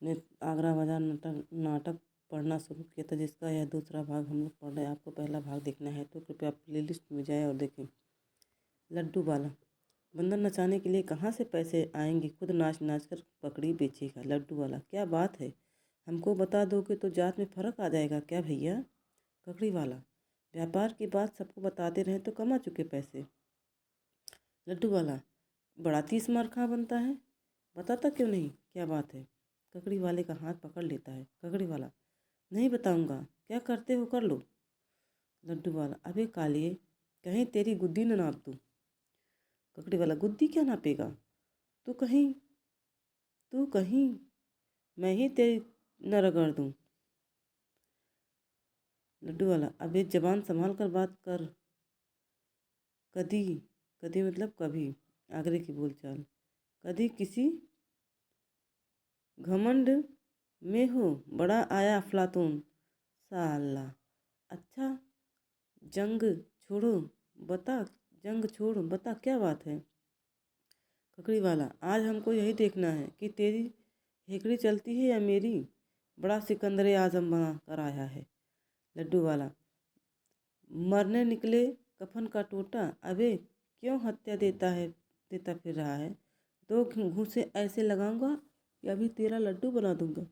ने आगरा बाजार नाटक पढ़ना शुरू किया था, जिसका यह दूसरा भाग हम लोग पढ़ रहे हैं। आपको पहला भाग देखना है तो कृपया प्लेलिस्ट में जाएं और देखें। लड्डू वाला, बंदर नचाने के लिए कहाँ से पैसे आएंगे, खुद नाच नाच कर पकड़ी बेचेगा। लड्डू वाला, क्या बात है, हमको बता दोगे तो जात में फर्क आ जाएगा क्या भैया। ककड़ी वाला, व्यापार की बात सबको बताते रहे तो कमा चुके पैसे। लड्डू वाला, बड़ा 30 मार कहाँ बनता है, बताता क्यों नहीं, क्या बात है। ककड़ी वाले का हाथ पकड़ लेता है। ककड़ी वाला, नहीं बताऊंगा, क्या करते हो कर लो। लड्डू वाला, अबे कालिए, कहीं तेरी गुद्दी न नाप दूँ। ककड़ी वाला, गुद्दी क्या नापेगा, तू कहीं तू कहीं मैं ही तेरी न रगड़ दूँ। लड्डू वाला, अबे जबान संभाल कर बात कर। कदी कदी मतलब कभी, आगरे की बोलचाल। कदी किसी घमंड में हो, बड़ा आया अफलातून साला। अच्छा जंग छोड़ो बता, जंग छोड़ बता क्या बात है। ककड़ी वाला, आज हमको यही देखना है कि तेरी हेकड़ी चलती है या मेरी, बड़ा सिकंदर आजम बना कर आया है। लड्डू वाला, मरने निकले कफन का टोटा, अबे क्यों हत्या देता फिर रहा है। दो घूंसे ऐसे लगाऊंगा कि अभी तेरा लड्डू बना दूंगा।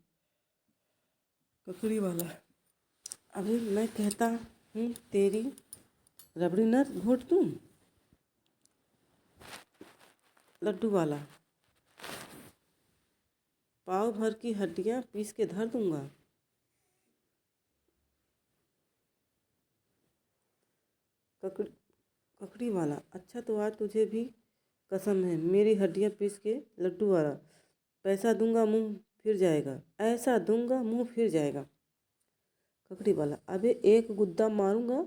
ककड़ी वाला, अभी मैं कहता हूँ तेरी रबड़ी न घोट दूँ। लड्डू वाला, पाव भर की हड्डियाँ पीस के धर दूंगा। ककड़ी वाला, अच्छा तो आज तुझे भी कसम है मेरी हड्डियाँ पीस के। लड्डू वाला, पैसा दूंगा मुंह फिर जाएगा, ऐसा दूंगा मुंह फिर जाएगा। ककड़ी वाला, अबे एक गुद्दा मारूंगा,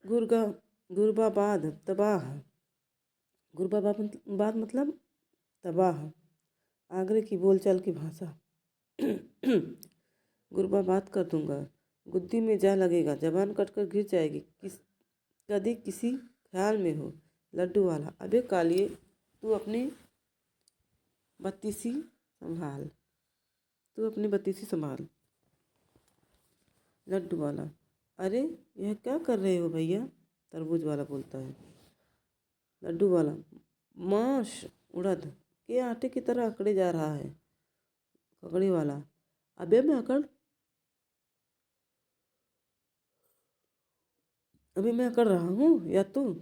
गुरगा गुरबाबाद तबाह। गुरबाबाद मतलब तबाह, आगरे की बोलचाल की भाषा। गुरबाबाद कर दूंगा, गुद्दी में जा लगेगा, जबान कटकर गिर जाएगी, कदी किसी ख्याल में हो। लड्डू वाला, अबे कालिए तू अपनी बत्तीसी संभाल, तू अपनी बत्तीसी संभाल। लड्डू वाला, अरे यह क्या कर रहे हो भैया, तरबूज वाला बोलता है। लड्डू वाला, माश उड़द के आटे की तरह अकड़े जा रहा है। ककड़ी वाला, अबे मैं अकड़ अभी मैं कर रहा हूँ या तू।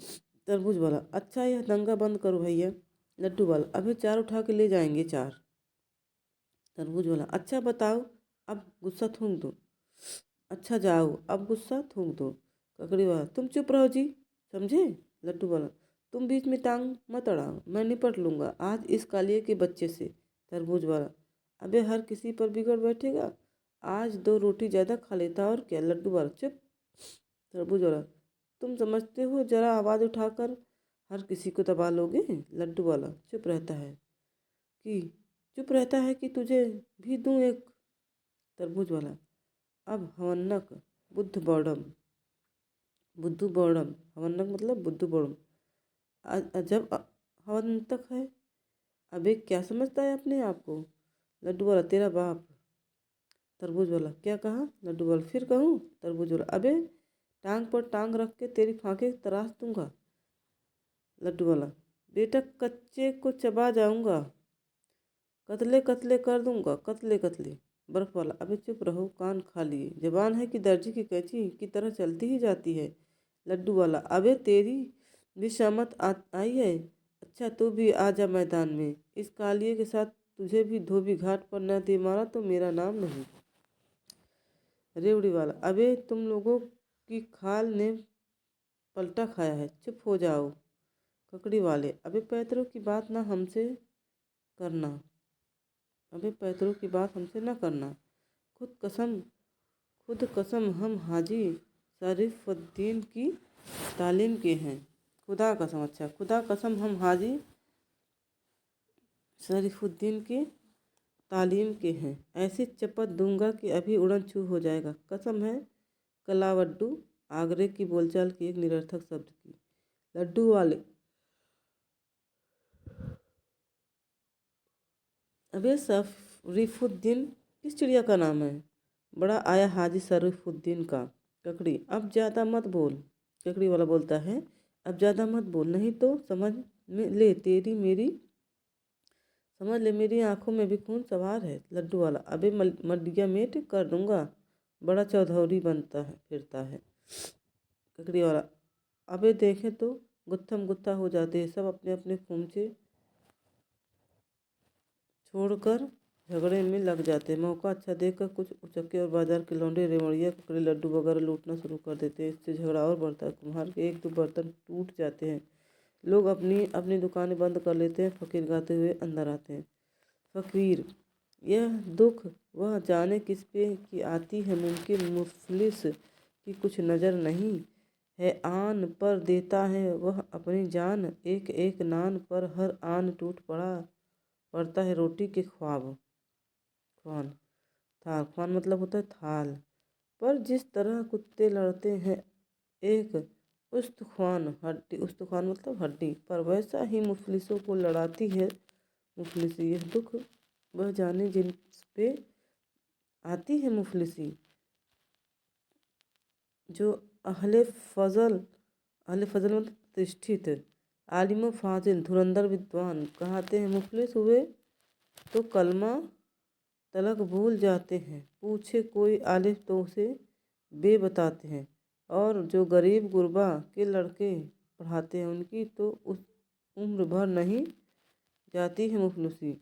तरबूज वाला, अच्छा यह दंगा बंद करो भैया। लड्डू वाला, अभी चार उठा के ले जाएंगे चार। तरबूज वाला, अच्छा बताओ अब गुस्सा थूक दो। अच्छा जाओ अब गुस्सा थूक दो। ककड़ी वाला, तुम चुप रहो जी, समझे। लड्डू वाला, तुम बीच में टांग मत अड़ाओ, मैं निपट लूंगा आज इस कालिए के बच्चे से। तरबूज वाला, अबे हर किसी पर बिगड़ बैठेगा, आज दो रोटी ज़्यादा खा लेता और क्या। लड्डू वाला, चुप। तरबूज वाला, तुम समझते हो जरा आवाज़ उठाकर हर किसी को दबा लोगे। लड्डू वाला, कि चुप रहता है कि तुझे भी दूं एक। तरबूज वाला, अब हवन्नक बुद्ध बौड़म, बुद्धू बौड़म, हवन्नक मतलब बुद्धू बौड़म, अजब हवंतक है। अबे क्या समझता है अपने आप को। लड्डू वाला, तेरा बाप। तरबूज वाला, क्या कहा। लड्डू वाला, फिर कहूँ। तरबूज वाला, अबे टांग पर टांग रख के तेरी फांके तराश दूंगा। लड्डू वाला, बेटा कच्चे को चबा जाऊंगा, कतले कतले कर दूंगा, कतले कतले। बर्फ वाला, अबे चुप रहो, कान खा लिए, जबान है कि दर्जी की कैंची की तरह चलती ही जाती है। लड्डू वाला, अबे तेरी भी शामत आई है, अच्छा तू भी आ जा मैदान में, इस कालिए के साथ तुझे भी धोबी घाट पर न दे मारा तो मेरा नाम नहीं। रेवड़ी वाला, अबे तुम लोगों की खाल ने पलटा खाया है, चुप हो जाओ। ककड़ी वाले, अबे पैतरों की बात ना हमसे करना, अबे पैतरों की बात हमसे ना करना। खुद कसम खुद कसम हम हाजी शरीफुद्दीन की तालीम के हैं। खुदा कसम, अच्छा खुदा कसम हम हाजी शरीफुद्दीन के तालीम के हैं, ऐसी चपत दूंगा कि अभी उड़न छू हो जाएगा। कसम है कलावड्डू, आगरे की बोलचाल की एक निरर्थक शब्द की। लड्डू वाले, अबे शरीफुद्दीन किस चिड़िया का नाम है? बड़ा आया हाजी शरीफुद्दीन का। ककड़ी अब ज़्यादा मत बोल। ककड़ी वाला बोलता है अब ज़्यादा मत बोल, नहीं तो समझ ले मेरी आंखों में भी खून सवार है। लड्डू वाला अबे मडिया मेट कर दूंगा, बड़ा चौधरी बनता है फिरता है। ककड़ी वाला अबे देखे तो गुत्थम गुत्था हो जाते हैं, सब अपने अपने खूंचे छोड़कर झगड़े में लग जाते हैं। मौका अच्छा देखकर कुछ उचक्के और बाजार के लौंडे रेवड़िया ककड़ी लड्डू वगैरह लूटना शुरू कर देते हैं। इससे झगड़ा और बढ़ता है। कुम्हार के एक दो बर्तन टूट जाते हैं। लोग अपनी अपनी दुकानें बंद कर लेते हैं। फकीर गाते हुए अंदर आते हैं। फकीर यह दुख वह जाने किस पे की आती है, मुमकिन मुफलिस की कुछ नज़र नहीं है, आन पर देता है वह अपनी जान, एक एक नान पर हर आन टूट पड़ता है रोटी के ख्वान। ख्वान मतलब होता है थाल पर। जिस तरह कुत्ते लड़ते हैं एक उस्तख्वान मतलब हड्डी पर, वैसा ही मुफलिसों को लड़ाती है मुफलिसी। यह दुख वह जाने जिन पे आती है मुफलिसी, जो अहले फजल मतलब प्रतिष्ठित आलिम फाजिल धुरंधर विद्वान कहते हैं। मुफलिस हुए तो कलमा तलक भूल जाते हैं, पूछे कोई आलिफ तो उसे बे बताते हैं। और जो गरीब गुरबा के लड़के पढ़ाते हैं उनकी तो उस उम्र भर नहीं जाती है मुफलिसी।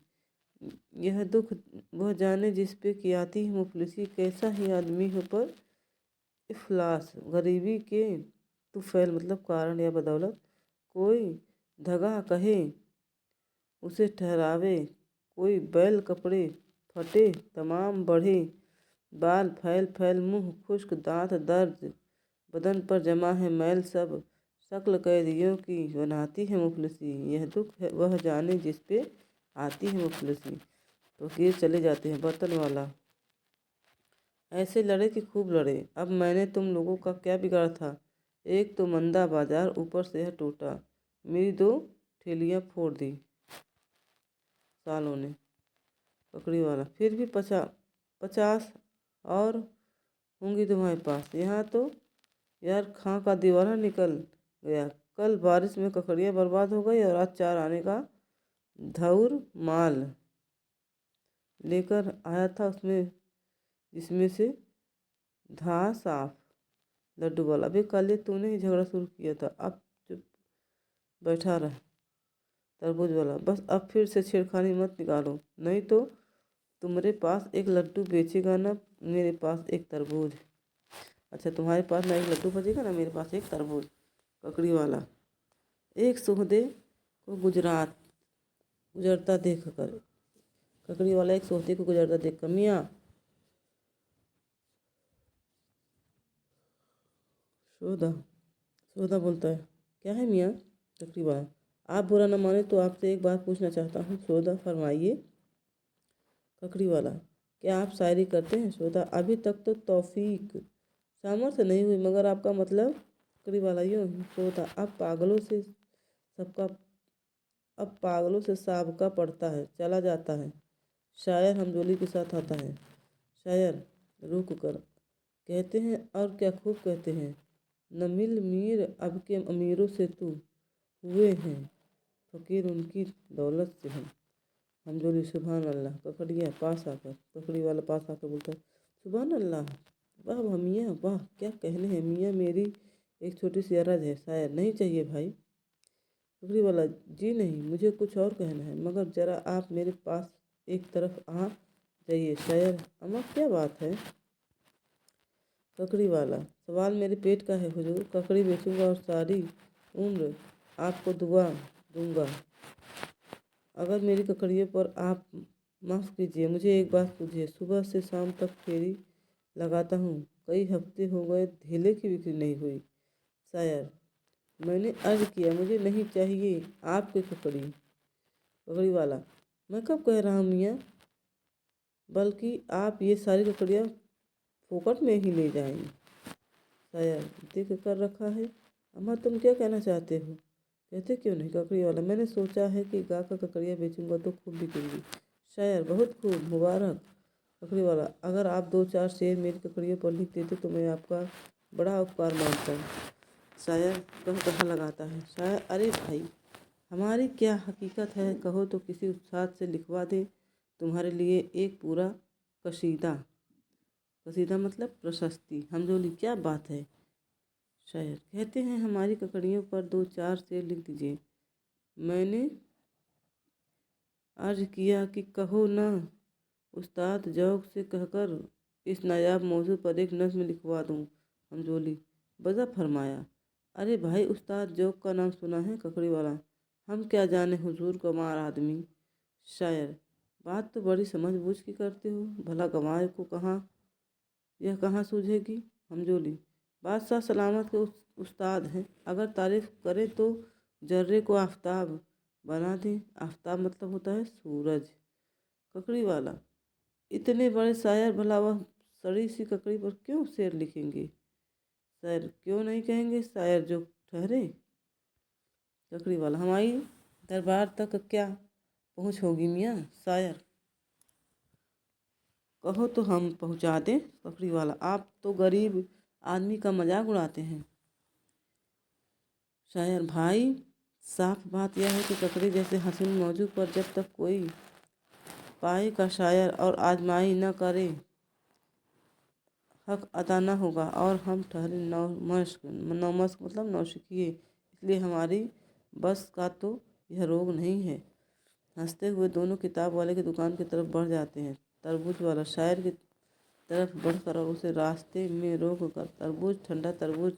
यह दुख वह जाने जिस पे की आती है मुफलिसी, कैसा ही आदमी हो पर इफलास गरीबी के तुफैल मतलब कारण या बदौलत, कोई धगा कहे उसे ठहरावे, कोई बैल कपड़े फटे तमाम बढ़े, बाल फैल फैल मुंह खुश्क दांत दर्द, बदन पर जमा है मैल, सब शक्ल कैदियों की बनाती है मुफलिसी। यह दुख है वह जाने जिस पे आती है मुफलिसी। तो फकीर चले जाते हैं। बर्तन वाला ऐसे लड़े कि खूब लड़े, अब मैंने तुम लोगों का क्या बिगाड़ा था? एक तो मंदा बाजार, ऊपर से यह टूटा, मेरी दो ठेलियाँ फोड़ दी सालों ने। ककड़ी वाला फिर भी 50 और होंगी तुम्हारे पास। यहाँ तो यार खां का दीवाना निकल गया। कल बारिश में ककड़ियाँ बर्बाद हो गई और आज 4 आने का धौर माल लेकर आया था, जिसमें से था साफ। लड्डू वाला अबे कल तूने ही झगड़ा शुरू किया था, अब चुप बैठा रह। तरबूज वाला बस अब फिर से छेड़खानी मत निकालो, नहीं तो तुम्हारे पास एक लड्डू बेचेगा ना मेरे पास एक तरबूज। अच्छा तुम्हारे पास ना एक लड्डू बचेगा ना मेरे पास एक तरबूज। ककड़ी वाला एक सोहदे को गुजरता देख कर। ककड़ी वाला एक सोहदे को गुजरता देख कर मियाँ सोदा बोलता है क्या है मियाँ? ककड़ी वाला आप बुरा न माने तो आपसे एक बात पूछना चाहता हूँ। सोदा फरमाइए। ककड़ी वाला क्या आप शायरी करते हैं? सोदा अभी तक तो तौफीक सामर्थ्य नहीं हुई, मगर आपका मतलब? ककड़ी वाला यूँ सोदा अब पागलों से साबका पड़ता है, चला जाता है। शायर हमजोली के साथ आता है। शायर रुक कर कहते हैं और क्या खूब कहते हैं, न मिल मीर अब के अमीरों से तू हुए हैं, फकीर उनकी दौलत से हम। हमजोली सुभान अल्लाह। ककड़िया पास आकर ककड़ी वाला पास आकर बोलता है सुभान अल्लाह, वाह वाह मियाँ वाह, क्या कहने हैं मियाँ, मेरी एक छोटी सी अर्ज है। शायर नहीं चाहिए भाई। ककड़ी वाला जी नहीं, मुझे कुछ और कहना है, मगर ज़रा आप मेरे पास एक तरफ आ जाइए। शायर अम्मा क्या बात है? ककड़ी वाला सवाल मेरे पेट का है हुजूर, ककड़ी बेचूंगा और सारी उम्र आपको दुआ दूंगा। अगर मेरी ककड़ियों पर आप माफ़ कीजिए, मुझे एक बात पूछिए, सुबह से शाम तक फेरी लगाता हूँ, कई हफ्ते हो गए धेले की बिक्री नहीं हुई। शायर मैंने अर्ज किया मुझे नहीं चाहिए आपकी ककड़ी। ककड़ी वाला मैं कब कह रहा हूँ मियाँ, बल्कि आप ये सारी ककड़ियाँ फोकट में ही ले जाएंगे। शायर देख कर रखा है। अम्मा तुम क्या कहना चाहते हो? कहते क्यों नहीं? ककड़ी वाला मैंने सोचा है कि गा कर ककड़ियाँ बेचूंगा तो खूब बिकेंगी। शायर बहुत खूब, मुबारक। ककड़ी वाला, अगर आप 2-4 शेर मेरी ककड़ियों पर लिख देते तो मैं आपका बड़ा उपकार मानता। शायर कह लगाता है। शायर, अरे भाई, हमारी क्या हकीकत है, कहो तो किसी उस्ताद से लिखवा दे तुम्हारे लिए एक पूरा कसीदा। कसीदा मतलब प्रशस्ति। हमजोली, क्या बात है। शायर कहते हैं हमारी ककड़ियों पर 2-4 शेर लिख दीजिए। मैंने अर्ज किया कि कहो ना, उस्ताद जौक से कहकर इस नायाब मौजू पर एक नज़्म लिखवा दूँ। हमजोली, बजा फरमाया। अरे भाई, उस्ताद जौक का नाम सुना है? ककड़ी वाला, हम क्या जाने हुजूर गंवार आदमी। शायर, बात तो बड़ी समझ बूझ की करते हो, भला गंवार को यह कहाँ सूझेगी। हमजोली, बादशाह सलामत के उस्ताद हैं, अगर तारीफ करें तो जर्रे को आफताब बना दें। आफताब मतलब होता है सूरज। ककड़ी वाला, इतने बड़े शायर, भला वह सड़ी सी ककड़ी पर क्यों शेर लिखेंगे। शायर, क्यों नहीं कहेंगे, शायर जो ठहरे। ककड़ी वाला, हमारी दरबार तक क्या पहुँच होगी मियाँ। शायर, कहो तो हम पहुँचा दें। ककड़ी वाला, आप तो गरीब आदमी का मजाक उड़ाते हैं। शायर, भाई साफ बात यह है कि ककड़ी जैसे हसीन मौजू पर जब तक कोई पाए का शायर और आजमाई न करे हक अदा न होगा, और हम ठहरे नौमस्क मतलब नौसिखिए, इसलिए हमारी बस का तो यह रोग नहीं है। हंसते हुए दोनों किताब वाले की दुकान की तरफ बढ़ जाते हैं। तरबूज वाला शायर की तरफ बढ़कर और उसे रास्ते में रोक कर, तरबूज ठंडा तरबूज,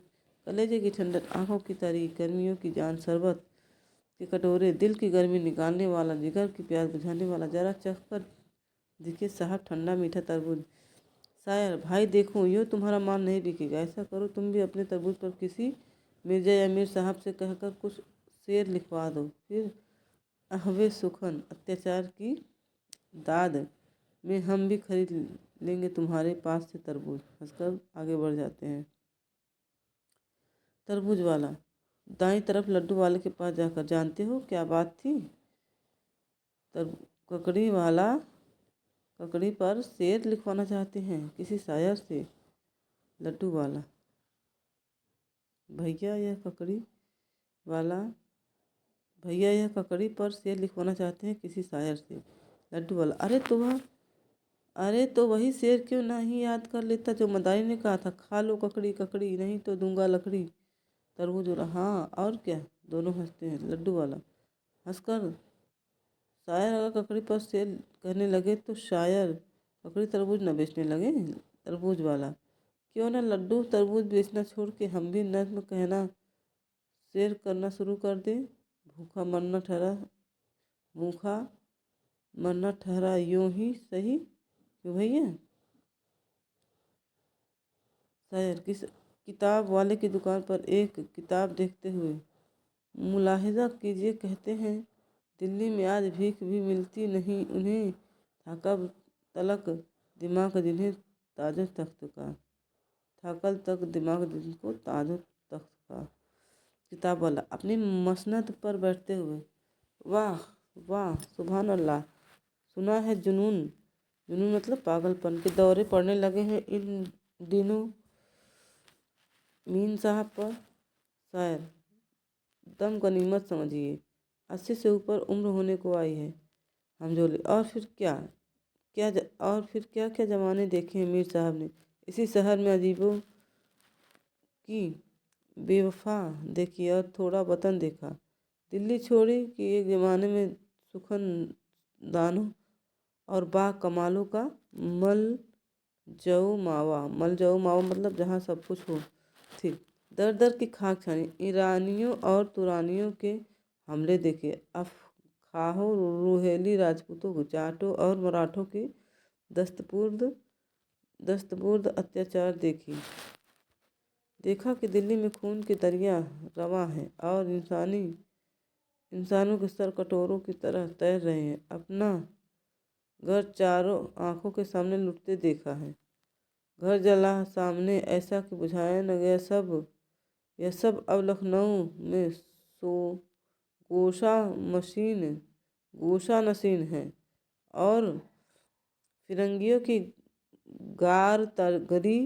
कलेजे की ठंडक, आंखों की तरी, गर्मियों की जान, शरबत के कटोरे, दिल की गर्मी निकालने वाला, जिगर की प्यास बुझाने वाला, जरा चख कर देखिए साहब, ठंडा मीठा तरबूज। शायर, भाई देखो, यूँ तुम्हारा माल नहीं बिकेगा। ऐसा करो, तुम भी अपने तरबूज पर किसी मिर्जा या मीर साहब से कहकर कुछ शेर लिखवा दो, फिर अहवे सुखन अत्याचार की दाद में हम भी खरीद लेंगे तुम्हारे पास से तरबूज। हंसकर आगे बढ़ जाते हैं। तरबूज वाला दाईं तरफ लड्डू वाले के पास जाकर, जानते हो क्या बात थी। ककड़ी वाला, ककड़ी पर शेर लिखवाना चाहते हैं किसी शायर से। लड्डू वाला, भैया यह ककड़ी वाला, भैया यह ककड़ी पर शेर लिखवाना चाहते हैं किसी शायर से। लड्डू वाला, अरे तो वही शेर क्यों नहीं याद कर लेता जो मदारी ने कहा था, खा लो ककड़ी ककड़ी, नहीं तो दूंगा लकड़ी। तरबूज वाला, हाँ और क्या। दोनों हंसते हैं। लड्डू वाला हंसकर, शायर अगर ककड़ी पर शेर कहने लगे तो शायर ककड़ी तरबूज न बेचने लगे। तरबूज वाला, क्यों ना लड्डू तरबूज बेचना छोड़ के हम भी नज्म कहना शेर करना शुरू कर दे। भूखा मरना ठहरा, भूखा मरना ठहरा यूं ही सही, क्यों भैया। शायर, किताब वाले की दुकान पर एक किताब देखते हुए, मुलाहिजा कीजिए, कहते हैं दिल्ली में आज भीख भी मिलती नहीं उन्हें, थाकब तलक दिमाग जिन्हें ताजो तख्त का, थाकल तक दिमाग जिनको ताजो तख्त का। किताब वाला अपनी मसनद पर बैठते हुए, वाह वाह, सुभान अल्लाह, सुना है जुनून, जुनून मतलब पागलपन के दौरे पड़ने लगे हैं इन दिनों मीन साहब पर। शायर, दम गनीमत समझिए, 80 से ऊपर उम्र होने को आई है। हमजोली, और फिर क्या क्या जमाने देखे हैं मीर साहब ने। इसी शहर में अजीबों की बेवफा देखी और थोड़ा वतन देखा। दिल्ली छोड़ी कि एक ज़माने में सुखन दानों और बा कमालों का मलजऊ मावा मतलब जहाँ सब कुछ हो थी। दर दर की खाक छानी, ईरानियों और तुरानियों के हमले देखे, अफखाहों रूहेली राजपूतों, जाटों और मराठों के दस्तबुर्द अत्याचार देखा कि दिल्ली में खून के दरिया रवां हैं और इंसानों के सर कटोरों की तरह तैर रहे हैं। अपना घर चारों आंखों के सामने लुटते देखा है। घर जला सामने ऐसा कि बुझाया न गया। यह सब अब लखनऊ में गोशा नशीन है और फिरंगियों की गार तगड़ी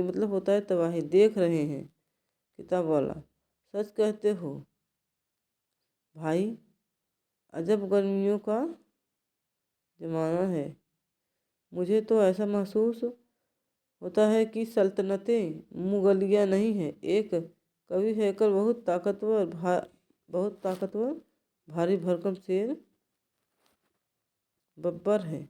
मतलब होता है तबाही देख रहे हैं। किताब वाला, सच कहते हो भाई, अजब गर्मियों का जमाना है। मुझे तो ऐसा महसूस होता है कि सल्तनतें मुगलिया नहीं है, एक कवि हैकर बहुत ताकतवर भारी भरकम शेर बब्बर है,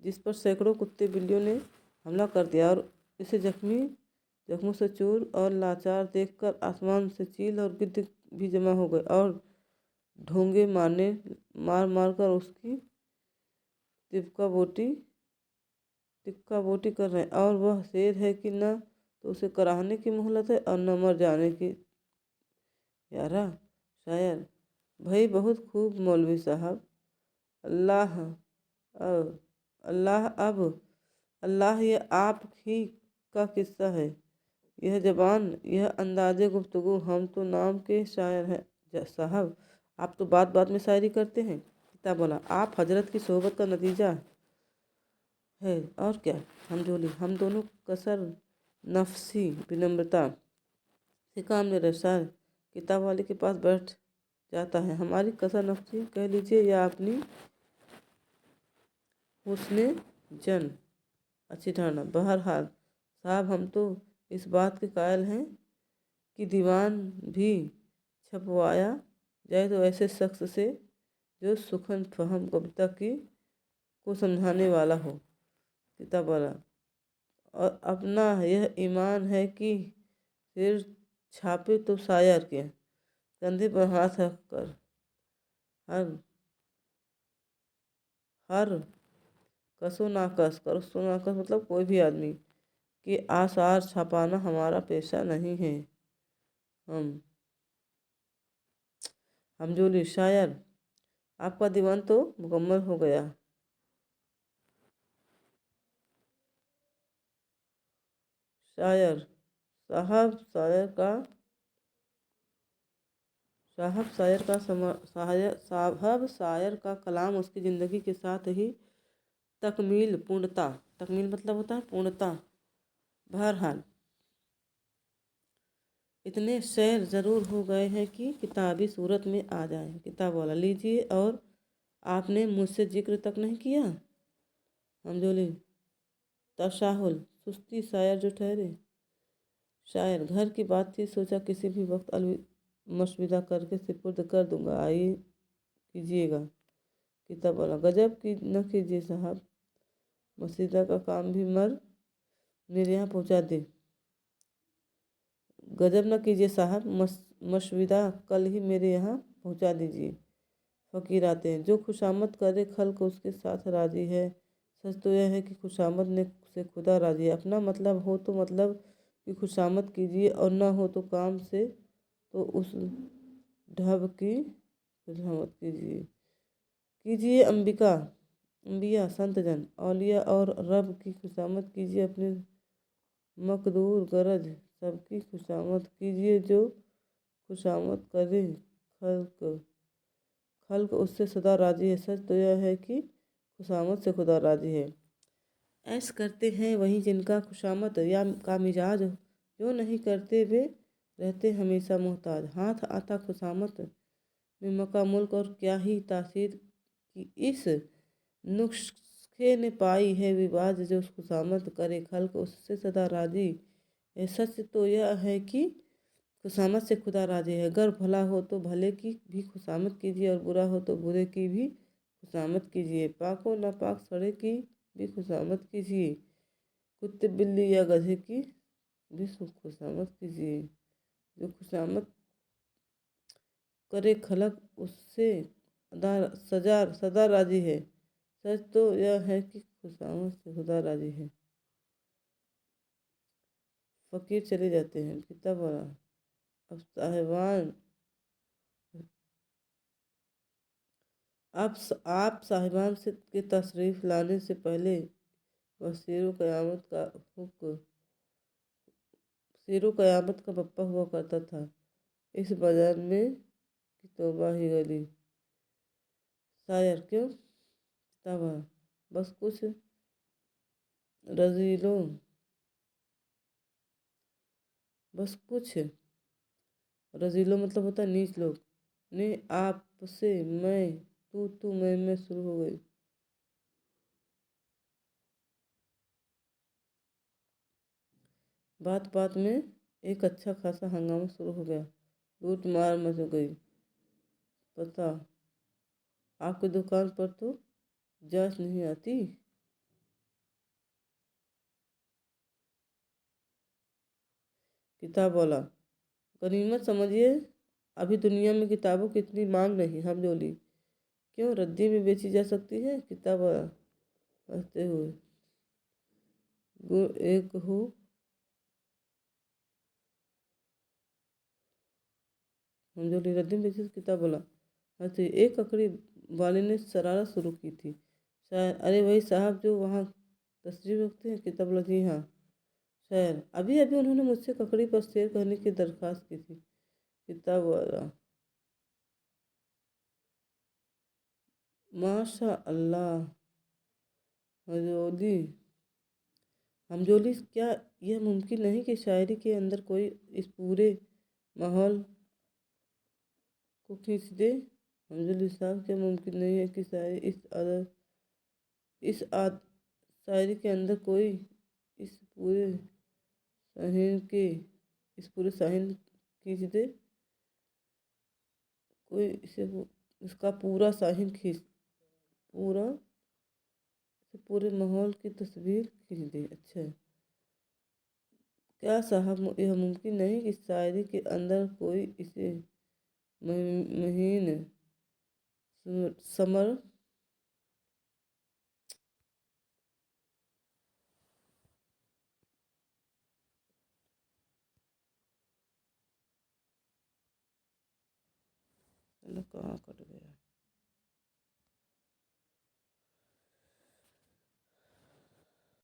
जिस पर सैकड़ों कुत्ते बिल्लियों ने हमला कर दिया और इसे जख्मों से चूर और लाचार देखकर आसमान से चील और गिद्ध भी जमा हो गए और ढोंगे मार मार कर उसकी तिक्का बोटी कर रहे हैं। और वह शेर है कि न तो उसे कराहने की मोहलत है और न मर जाने की। यारा शायर, भाई बहुत खूब मौलवी साहब। अल्लाह अल्लाह ये आप ही का किस्सा है। यह जबान, यह अंदाज़े गुफ्तगू, हम तो नाम के शायर हैं साहब। आप तो बात बात में शायरी करते हैं। किताब बोला, आप हजरत की सोहबत का नतीजा है और क्या। हम दोनों कसर नफसी विनम्रता से काम ले रहे। शायर किताब वाले के पास बैठ जाता है। हमारी कसर नफसी कह लीजिए या अपनी हुस्ने जन अच्छी धारणा। बहरहाल साहब, हम तो इस बात के कायल हैं कि दीवान भी छपवाया जाए तो ऐसे शख्स से जो सुखन फहम कविता को समझाने वाला हो। किताब वाला, और अपना यह ईमान है कि सिर छापे तो शायर के कंधे पर हाथ रख कर हर हर कसो नाकस मतलब कोई भी आदमी के आसार छापाना हमारा पेशा नहीं है। हम जोली, शायर आपका दीवान तो मुकम्मल हो गया। शायर साहब शायर का कलाम उसकी ज़िंदगी के साथ ही तकमील मतलब होता है पूर्णता। बहरहाल इतने शेर ज़रूर हो गए हैं कि किताबी सूरत में आ जाएं। किताब वाला, लीजिए, और आपने मुझसे जिक्र तक नहीं किया। हम जोली, तशाहुल सुस्ती शायर जो ठहरे। शायर, घर की बात थी, सोचा किसी भी वक्त मशविदा करके सिपुर्द कर दूंगा, आइए कीजिएगा। किताब वाला, गजब की न कीजिए साहब, मसीदा का काम भी मेरे यहाँ पहुँचा दे। गजब न कीजिए साहब, मशविदा कल ही मेरे यहाँ पहुँचा दीजिए। फ़कीर आते हैं, जो खुशामद करे खल्क उसके साथ राजी है। सच तो यह है कि खुशामद ने से खुदा राजी है। अपना मतलब हो तो मतलब की खुशामद कीजिए, और ना हो तो काम से तो उस ढब की खुशामद कीजिए। अंबिया संतजन औलिया और रब की खुशामद कीजिए। अपने मकदूर गरज सबकी खुशामद कीजिए। जो खुशामद करे खल्क उससे सदा राजी है। सच तो यह है कि खुशामद से खुदा राजी है। ऐश करते हैं वही जिनका खुशामद या का मिजाज, जो नहीं करते वे रहते हमेशा मोहताज। हाथ आता खुशामद में मका मुल्क और क्या ही तासीर कि इस नुस्खे ने पाई है विवाज। जो खुशामद करे खल्क उससे सदा राजी। सच तो यह है कि खुशामद से खुदा राजी है। अगर भला हो तो भले की भी खुशामद कीजिए, और बुरा हो तो बुरे की भी खुशामद कीजिए। पाको नापाक सड़े की भी खुशामद कीजिए। कुत्ते बिल्ली या गधे की भी खुशामद कीजिए। जो खुशामद करे खलक उससे सदा राजी है। सच तो यह है कि खुशामद से खुदा राजी है। फ़कीर चले जाते हैं। किताब वाला, अब साहिबान आप साहिबान से के तशरीफ़ लाने से पहले वह शेरो क़यामत का बप्पा हुआ करता था। इस बाजार में की तौबा ही गली। शायर, क्यों? किताब बस कुछ रजीलों बस कुछ रजीलों मतलब होता है नीच लोग ने आपसे मैं तू मैं शुरू हो गई। बात बात में एक अच्छा खासा हंगामा शुरू हो गया। लूट मार मच गई। पता आपकी दुकान पर तो जांच नहीं आती। किताब वाला गनीमत समझिए, अभी दुनिया में किताबों की इतनी मांग नहीं। हम जोली क्यों रद्दी में बेची जा सकती है। किताब वाला हंसते हुए गुण एक हो हम जोली रद्दी में बेची किताब वाला हंसते एक ककड़ी वाले ने शरारत शुरू की थी। शायद अरे वही साहब जो वहाँ तशरीफ रखते हैं। किताब वाला जी हाँ शायद अभी अभी उन्होंने मुझसे ककड़ी पर शेयर करने की दरख्वास्त की थी। किताब वाला माशा अल्लाह हजोली हमजोली क्या यह मुमकिन नहीं कि शायरी के अंदर कोई इस पूरे माहौल को खींच दे। हमजोली साहब क्या मुमकिन नहीं है कि शायरी इस आद शायरी के अंदर कोई इस पूरे साहिर के इस पूरे साहिर खींच दे। कोई इसे इसका पूरा साहिर खींच पूरा पूरे माहौल की तस्वीर खींच दे। अच्छा क्या साहब यह मुमकिन नहीं कि शायरी के अंदर कोई इसे महीन समर कहाँ कट गया।